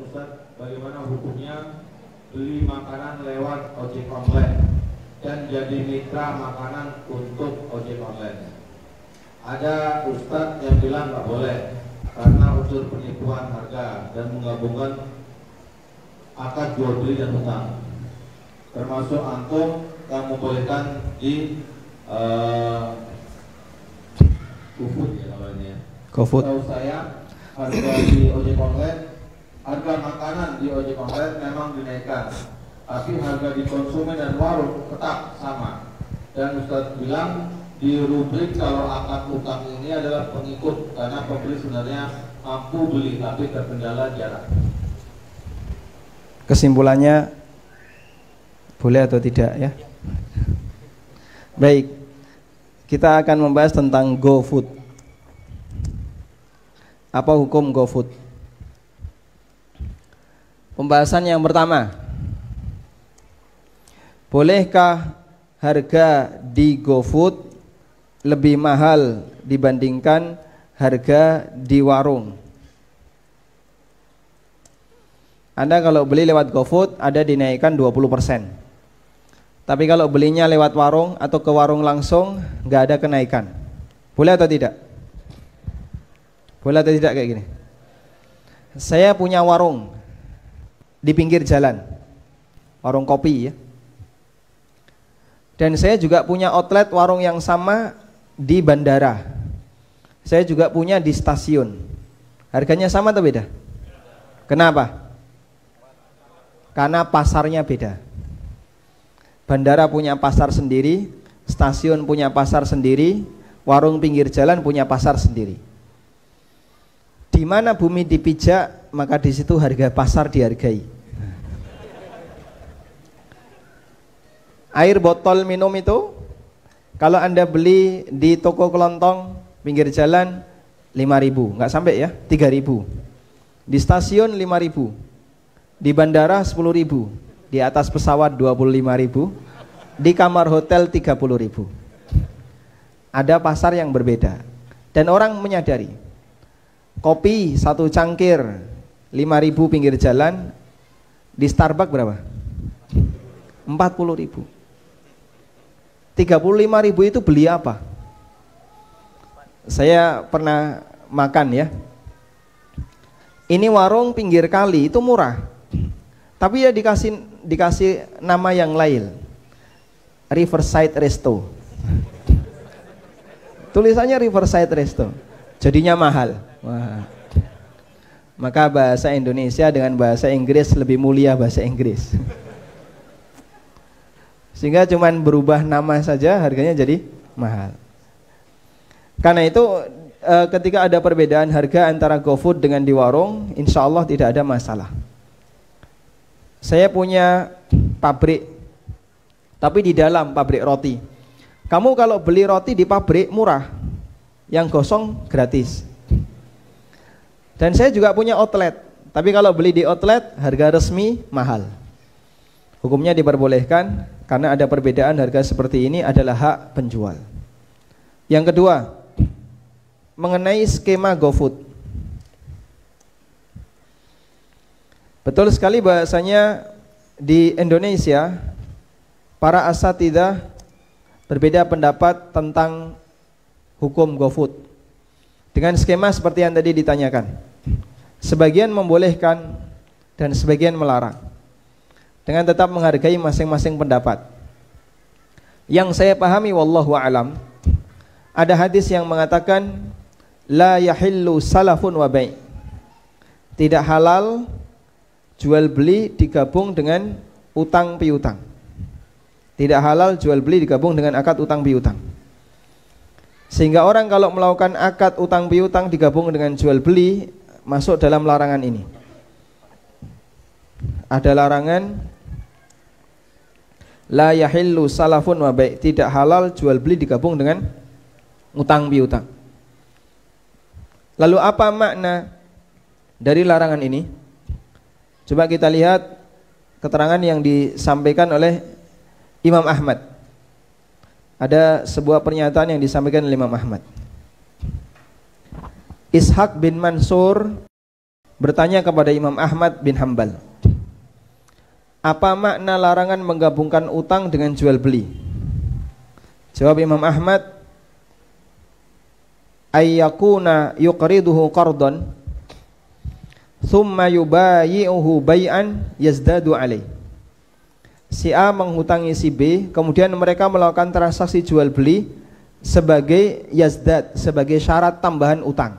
Ustaz, bagaimana hukumnya beli makanan lewat ojek online dan jadi mitra makanan untuk ojek online? Ada Ustaz yang bilang nggak boleh karena unsur penipuan harga dan menggabungkan akad jual beli dan hutang, termasuk antum yang membolehkan di GoFood ya kalau ini ya. GoFood. Tahu saya harga di ojek online, harga makanan di ojek online memang dinaikkan, tapi harga di konsumen dan warung tetap sama. Dan Ustaz bilang di rubrik kalau akad utang ini adalah pengikut karena pembeli sebenarnya mampu beli tapi terkendala jarak. Kesimpulannya boleh atau tidak ya? Baik, kita akan membahas tentang GoFood. Apa hukum GoFood? Pembahasan yang pertama, bolehkah harga di GoFood lebih mahal dibandingkan harga di warung? Anda kalau beli lewat GoFood ada dinaikkan 20%. Tapi kalau belinya lewat warung atau ke warung langsung nggak ada kenaikan. Boleh atau tidak? Boleh atau tidak kayak gini? Saya punya warung di pinggir jalan, warung kopi ya. Dan saya juga punya outlet warung yang sama di bandara. Saya juga punya di stasiun. Harganya sama atau beda? Kenapa? Karena pasarnya beda. Bandara punya pasar sendiri, stasiun punya pasar sendiri, warung pinggir jalan punya pasar sendiri. Di mana bumi dipijak, maka di situ harga pasar dihargai. Air botol minum itu kalau Anda beli di toko kelontong pinggir jalan 5.000, nggak sampai ya, 3.000. Di stasiun 5.000. Di bandara 10.000, di atas pesawat 25.000, di kamar hotel 30.000. Ada pasar yang berbeda. Dan orang menyadari kopi satu cangkir 5.000 pinggir jalan, di Starbucks berapa? 40.000. 35.000 itu beli apa? Saya pernah makan ya. Ini warung pinggir kali itu murah. Tapi ya dikasih nama yang lain, Riverside Resto. Tulisannya Riverside Resto, jadinya mahal. Wah. Maka bahasa Indonesia dengan bahasa Inggris lebih mulia bahasa Inggris. Sehingga cuman berubah nama saja harganya jadi mahal. Karena itu ketika ada perbedaan harga antara GoFood dengan di warung, insya Allah tidak ada masalah. Saya punya pabrik, tapi di dalam pabrik roti. Kamu kalau beli roti di pabrik murah, yang gosong gratis. Dan saya juga punya outlet, tapi kalau beli di outlet harga resmi mahal. Hukumnya diperbolehkan karena ada perbedaan harga seperti ini adalah hak penjual. Yang kedua, mengenai skema GoFood. Betul sekali bahasanya di Indonesia para asatidzah berbeda pendapat tentang hukum GoFood dengan skema seperti yang tadi ditanyakan. Sebagian membolehkan dan sebagian melarang, dengan tetap menghargai masing-masing pendapat. Yang saya pahami wallahu alam, ada hadis yang mengatakan la yahillu salafun wa bai'. Tidak halal jual beli digabung dengan utang piutang. Tidak halal jual beli digabung dengan akad utang piutang. Sehingga orang kalau melakukan akad utang piutang digabung dengan jual beli masuk dalam larangan ini. Ada larangan la yahillu salafun wa bai', tidak halal jual beli digabung dengan utang piutang. Lalu apa makna dari larangan ini? Coba kita lihat keterangan yang disampaikan oleh Imam Ahmad. Ada sebuah pernyataan yang disampaikan oleh Imam Ahmad. Ishaq bin Mansur bertanya kepada Imam Ahmad bin Hambal, apa makna larangan menggabungkan utang dengan jual beli? Jawab Imam Ahmad, ayyakuna yuqriduhu qardan thumma yubayi'uhu bay'an yazdadu alaih. Si A menghutangi si B, kemudian mereka melakukan transaksi jual beli sebagai yazdad, sebagai syarat tambahan utang.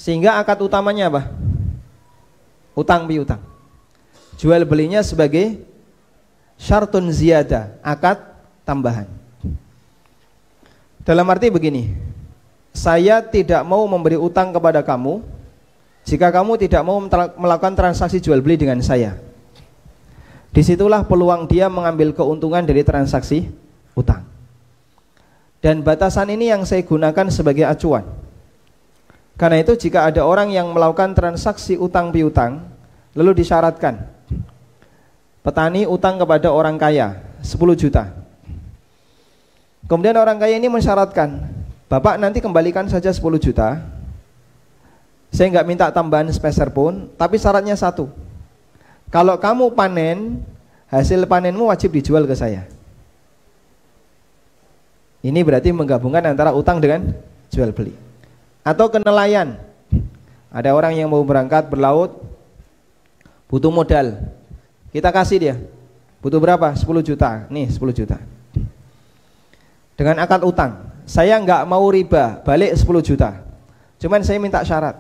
Sehingga akad utamanya apa? Utang piutang. Jual belinya sebagai syartun ziyada, akad tambahan. Dalam arti begini, saya tidak mau memberi utang kepada kamu jika kamu tidak mau melakukan transaksi jual beli dengan saya. Disitulah peluang dia mengambil keuntungan dari transaksi utang. Dan batasan ini yang saya gunakan sebagai acuan. Karena itu jika ada orang yang melakukan transaksi utang piutang, lalu disyaratkan, petani utang kepada orang kaya 10 juta. Kemudian orang kaya ini mensyaratkan, Bapak nanti kembalikan saja 10 juta, saya nggak minta tambahan sepeser pun, tapi syaratnya satu, kalau kamu panen, hasil panenmu wajib dijual ke saya. Ini berarti menggabungkan antara utang dengan jual beli. Atau ke nelayan, ada orang yang mau berangkat berlaut, butuh modal, kita kasih dia, butuh berapa? 10 juta, nih 10 juta. Dengan akad utang, saya nggak mau riba, balik 10 juta. Cuman saya minta syarat,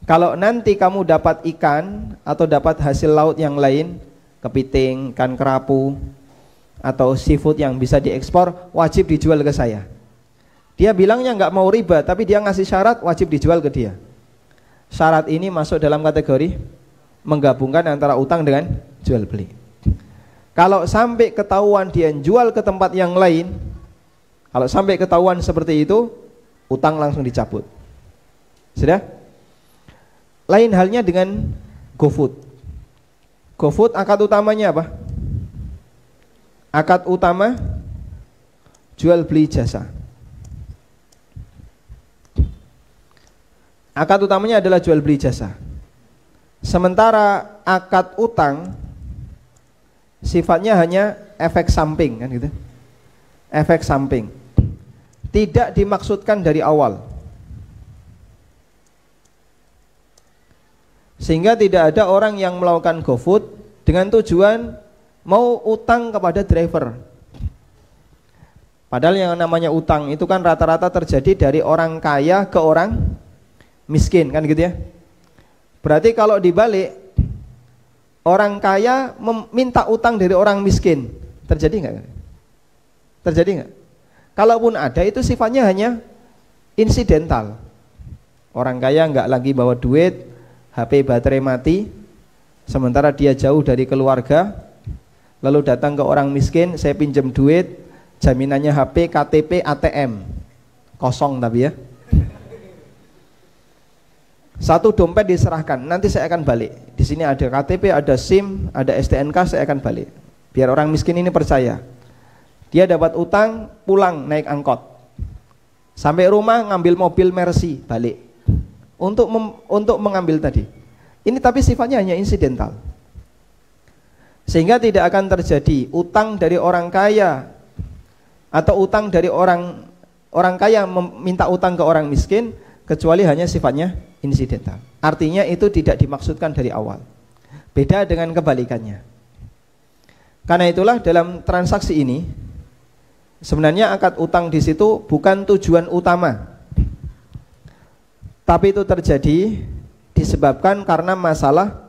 kalau nanti kamu dapat ikan atau dapat hasil laut yang lain, kepiting, ikan kerapu, atau seafood yang bisa diekspor, wajib dijual ke saya. Dia bilangnya nggak mau riba, tapi dia ngasih syarat wajib dijual ke dia. Syarat ini masuk dalam kategori menggabungkan antara utang dengan jual beli. Kalau sampai ketahuan dia jual ke tempat yang lain, kalau sampai ketahuan seperti itu, utang langsung dicabut. Sudah? Lain halnya dengan GoFood. GoFood akad utamanya apa? Akad utama jual beli jasa. Akad utamanya adalah jual beli jasa. Sementara akad utang sifatnya hanya efek samping, kan gitu. Efek samping. Tidak dimaksudkan dari awal. Sehingga tidak ada orang yang melakukan GoFood dengan tujuan mau utang kepada driver. Padahal yang namanya utang itu kan rata-rata terjadi dari orang kaya ke orang miskin, kan gitu ya. Berarti kalau dibalik, orang kaya meminta utang dari orang miskin, terjadi nggak? Terjadi nggak? Kalaupun ada, itu sifatnya hanya insidental. Orang kaya nggak lagi bawa duit, HP baterai mati, sementara dia jauh dari keluarga, lalu datang ke orang miskin, saya pinjam duit, jaminannya HP, KTP, ATM, kosong tapi ya. Satu dompet diserahkan, nanti saya akan balik. Di sini ada KTP, ada SIM, ada STNK, saya akan balik. Biar orang miskin ini percaya. Dia dapat utang, pulang naik angkot, sampai rumah ngambil mobil Mercy, balik. Untuk mengambil tadi. Ini tapi sifatnya hanya insidental. Sehingga tidak akan terjadi utang dari orang kaya atau utang dari orang kaya meminta utang ke orang miskin, kecuali hanya sifatnya insidental. Artinya itu tidak dimaksudkan dari awal. Beda dengan kebalikannya. Karena itulah dalam transaksi ini sebenarnya akad utang di situ bukan tujuan utama. Tapi itu terjadi disebabkan karena masalah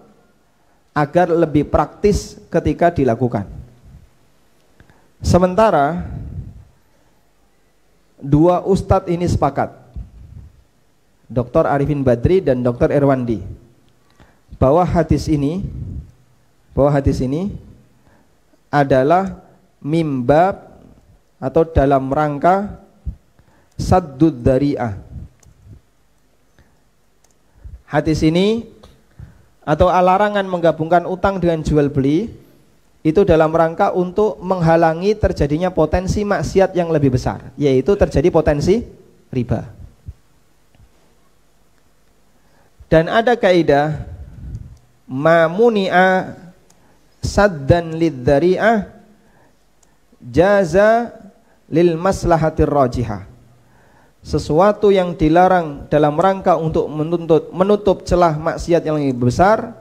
agar lebih praktis ketika dilakukan. Sementara dua ustadz ini sepakat, Dr. Arifin Badri dan Dr. Irwandi, bahwa hadis ini adalah mimbab atau dalam rangka saddud dzari'ah. Hadis ini atau larangan menggabungkan utang dengan jual beli itu dalam rangka untuk menghalangi terjadinya potensi maksiat yang lebih besar, yaitu terjadi potensi riba. Dan ada kaidah ma muni'a saddan lidzari'ah jaza lil maslahatir rajihah. Sesuatu yang dilarang dalam rangka untuk menutup celah maksiat yang lebih besar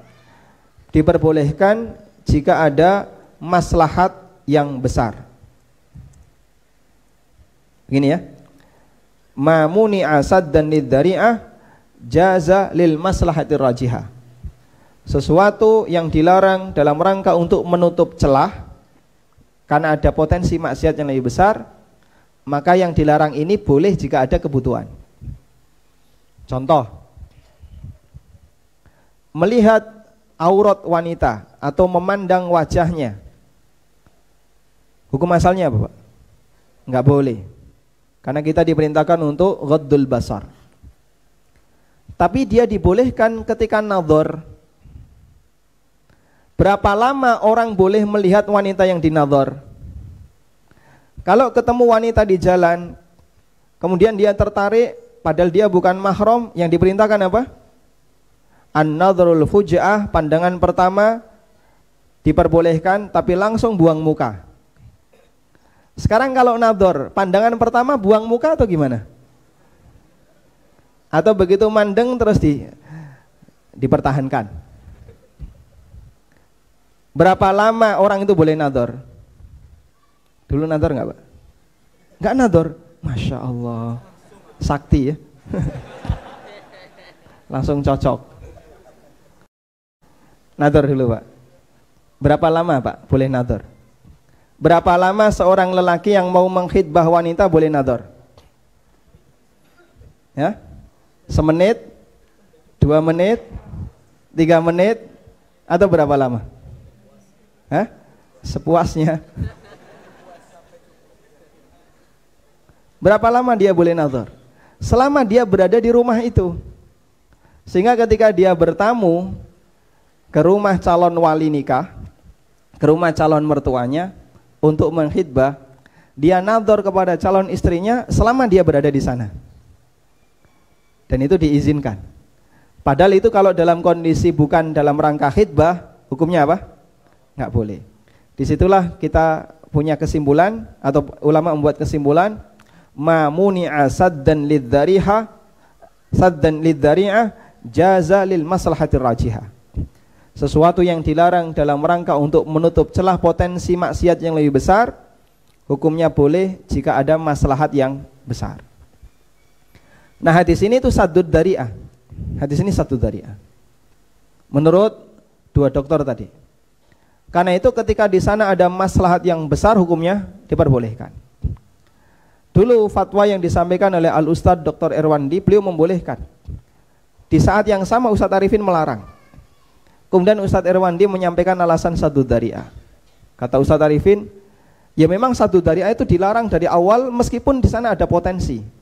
diperbolehkan jika ada maslahat yang besar. Begini ya. Ma muni'a saddan lidzari'ah jaza lil maslahatir rajihah. Sesuatu yang dilarang dalam rangka untuk menutup celah karena ada potensi maksiat yang lebih besar, maka yang dilarang ini boleh jika ada kebutuhan. Contoh, melihat aurat wanita atau memandang wajahnya, hukum asalnya apa Pak? Enggak boleh, karena kita diperintahkan untuk ghaddul basar. Tapi dia dibolehkan ketika nadhar. Berapa lama orang boleh melihat wanita yang dinadhar? Kalau ketemu wanita di jalan, kemudian dia tertarik, padahal dia bukan mahram, yang diperintahkan apa? An-nadhrul fuja'ah, pandangan pertama diperbolehkan, tapi langsung buang muka. Sekarang kalau nadhar, pandangan pertama buang muka atau gimana? Atau begitu mandeng terus dipertahankan? Berapa lama orang itu boleh nadhar? Dulu nadhar nggak Pak? Nggak nadhar? Masya Allah, sakti ya. Langsung cocok. Nadhar dulu Pak. Berapa lama Pak boleh nadhar? Berapa lama seorang lelaki yang mau mengkhidbah wanita boleh nadhar? Ya? Semenit, 2 menit, 3 menit, atau berapa lama? Hah? Sepuasnya. Berapa lama dia boleh nadhar? Selama dia berada di rumah itu. Sehingga ketika dia bertamu ke rumah calon wali nikah, ke rumah calon mertuanya untuk mengkhidbah, dia nadhar kepada calon istrinya selama dia berada di sana. Dan itu diizinkan. Padahal itu kalau dalam kondisi bukan dalam rangka khidbah, hukumnya apa? Nggak boleh. Disitulah kita punya kesimpulan, atau ulama membuat kesimpulan, ma muni'a saddan lidzari'ah jaza lil maslahatir rajihah. Sesuatu yang dilarang dalam rangka untuk menutup celah potensi maksiat yang lebih besar, hukumnya boleh jika ada maslahat yang besar. Nah, hadis ini itu saddud dzari'ah. Hadis ini saddud dzari'ah. Menurut 2 dokter tadi. Karena itu ketika di sana ada maslahat yang besar, hukumnya diperbolehkan. Dulu fatwa yang disampaikan oleh Al-Ustadz Dr. Irwandi, beliau membolehkan. Di saat yang sama Ustadz Arifin melarang. Kemudian Ustadz Irwandi menyampaikan alasan saddud dzari'ah. Kata Ustadz Arifin, ya memang saddud dzari'ah itu dilarang dari awal meskipun di sana ada potensi.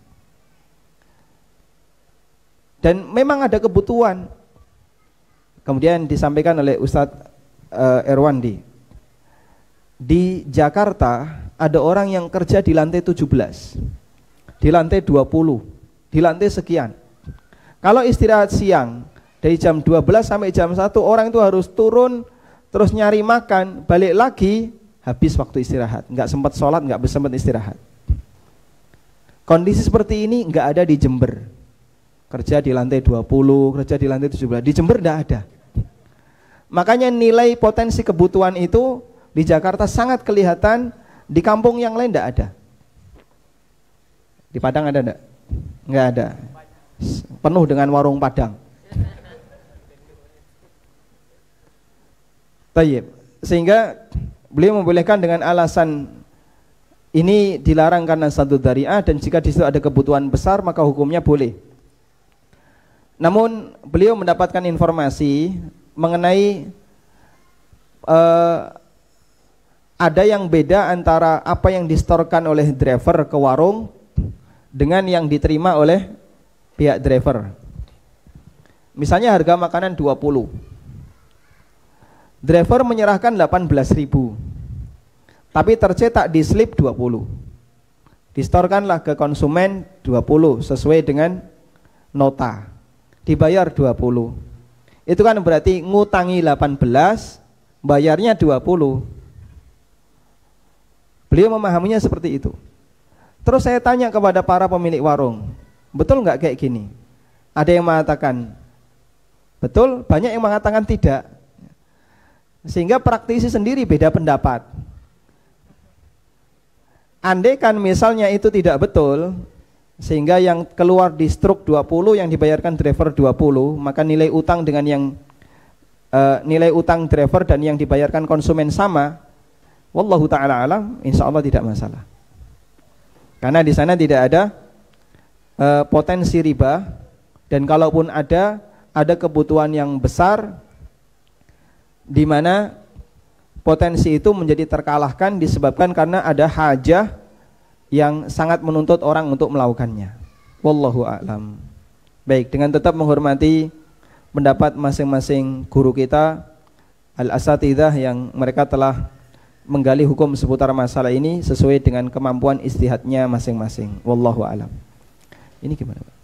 Dan memang ada kebutuhan. Kemudian disampaikan oleh Ustadz Irwandi, di Jakarta ada orang yang kerja di lantai 17, di lantai 20, di lantai sekian. Kalau istirahat siang dari jam 12 sampai jam 1, orang itu harus turun terus nyari makan, balik lagi, habis waktu istirahat, nggak sempat sholat, nggak sempat istirahat. Kondisi seperti ini nggak ada di Jember. Kerja di lantai 20, kerja di lantai 17. Di Jember tidak ada. Makanya nilai potensi kebutuhan itu di Jakarta sangat kelihatan, di kampung yang lain tidak ada. Di Padang ada enggak? Enggak ada. Penuh dengan warung Padang. Tayyib. Sehingga beliau membolehkan dengan alasan ini dilarang karena saddud dzari'ah, dan jika di situ ada kebutuhan besar maka hukumnya boleh. Namun beliau mendapatkan informasi mengenai ada yang beda antara apa yang disetorkan oleh driver ke warung dengan yang diterima oleh pihak driver. Misalnya harga makanan 20, driver menyerahkan 18.000, tapi tercetak di slip 20, distorkanlah ke konsumen 20 sesuai dengan nota. dibayar 20. Itu kan berarti ngutangi 18, bayarnya 20. Beliau memahaminya seperti itu. Terus saya tanya kepada para pemilik warung, betul nggak kayak gini? Ada yang mengatakan betul, banyak yang mengatakan tidak. Sehingga praktisi sendiri beda pendapat. Andai kan misalnya itu tidak betul, sehingga yang keluar di struk 20, yang dibayarkan driver 20, maka nilai utang dengan yang nilai utang driver dan yang dibayarkan konsumen sama, wallahu ta'ala alam, insya Allah tidak masalah. Karena di sana tidak ada potensi riba, dan kalaupun ada kebutuhan yang besar di mana potensi itu menjadi terkalahkan disebabkan karena ada hajah yang sangat menuntut orang untuk melakukannya. Wallahu a'lam. Baik, dengan tetap menghormati pendapat masing-masing guru kita, al-asatidzah, yang mereka telah menggali hukum seputar masalah ini sesuai dengan kemampuan ijtihadnya masing-masing. Wallahu a'lam. Ini gimana, Pak?